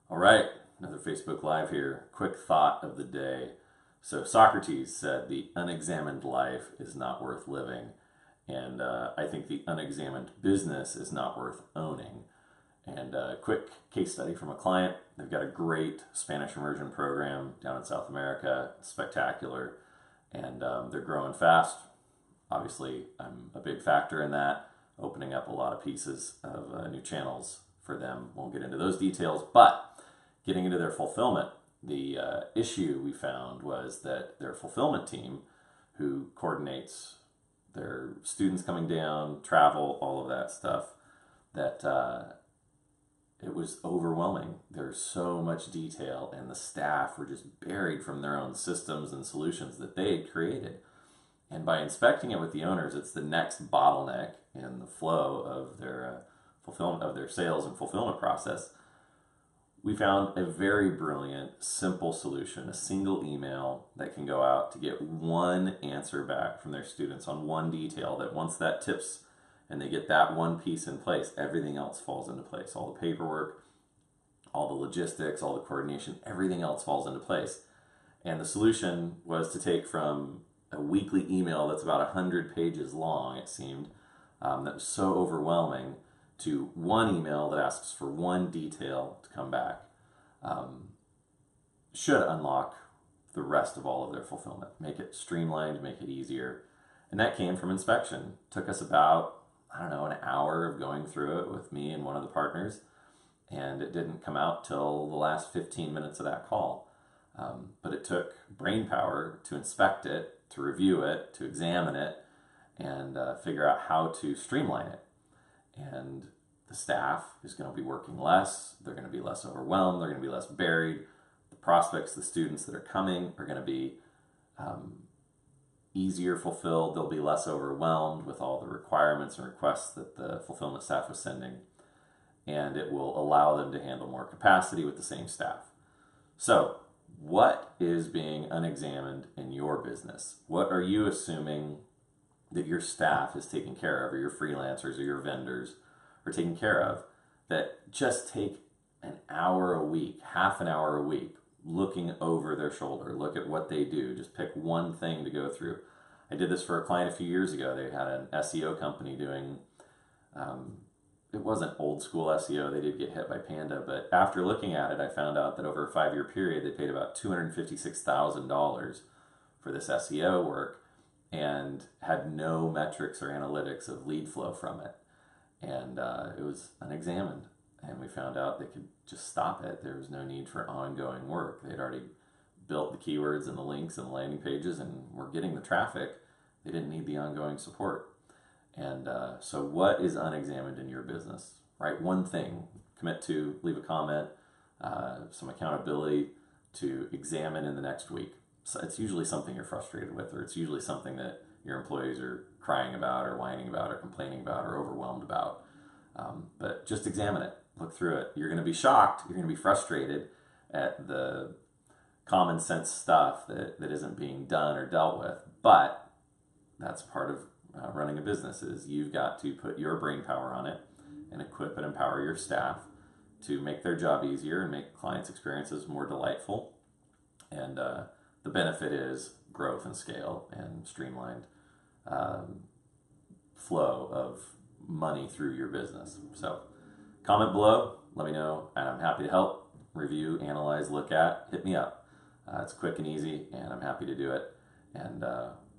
All right, another Facebook Live here. Quick thought of the day. So Socrates said the unexamined life is not worth living, and I think the unexamined business is not worth owning. And a quick case study from a client. They've got a great Spanish immersion program down in South America, spectacular, and they're growing fast. Obviously, I'm a big factor in that, opening up a lot of pieces of new channels for them. Won't get into those details, but getting into their fulfillment, the issue we found was that their fulfillment team, who coordinates their students coming down, travel, all of that stuff, that it was overwhelming. There's so much detail, and the staff were just buried from their own systems and solutions that they had created. And by inspecting it with the owners, it's the next bottleneck in the flow of their fulfillment of their sales and fulfillment process. We found a very brilliant, simple solution, a single email that can go out to get one answer back from their students on one detail that once that tips and they get that one piece in place, everything else falls into place. All the paperwork, all the logistics, all the coordination, everything else falls into place. And the solution was to take from a weekly email that's about 100 pages long, it seemed, that was so overwhelming, to one email that asks for one detail to come back. Should unlock the rest of all of their fulfillment, make it streamlined, make it easier. And that came from inspection. Took us about, an hour of going through it with me and one of the partners, and it didn't come out till the last 15 minutes of that call. But it took brain power to inspect it, to review it, to examine it, and figure out how to streamline it. And the staff is going to be working less, they're going to be less overwhelmed, they're going to be less buried. The prospects, the students that are coming are going to be easier fulfilled, they'll be less overwhelmed with all the requirements and requests that the fulfillment staff was sending. And it will allow them to handle more capacity with the same staff. So, what is being unexamined in your business? What are you assuming that your staff is taking care of, or your freelancers or your vendors are taking care of, that just take an hour a week, half an hour a week, looking over their shoulder, look at what they do, just pick one thing to go through. I did this for a client a few years ago. They had an SEO company doing, it wasn't old school SEO, they did get hit by Panda, but after looking at it, I found out that over a 5-year period, they paid about $256,000 for this SEO work and had no metrics or analytics of lead flow from it. And it was unexamined. And we found out they could just stop it. There was no need for ongoing work. They'd already built the keywords and the links and the landing pages and were getting the traffic. They didn't need the ongoing support. And so what is unexamined in your business? Right? One thing, commit to, leave a comment, some accountability to examine in the next week. So it's usually something you're frustrated with, or it's usually something that your employees are crying about or whining about or complaining about or overwhelmed about. But just examine it, look through it. You're going to be shocked, you're going to be frustrated at the common sense stuff that isn't being done or dealt with, but that's part of running a business. Is you've got to put your brain power on it and equip and empower your staff to make their job easier and make clients' experiences more delightful. And the benefit is growth and scale and streamlined flow of money through your business. So comment below, let me know, and I'm happy to help, review, analyze, look at, hit me up. It's quick and easy, and I'm happy to do it, and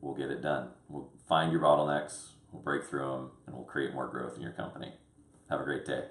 we'll get it done. We'll find your bottlenecks, we'll break through them, and we'll create more growth in your company. Have a great day.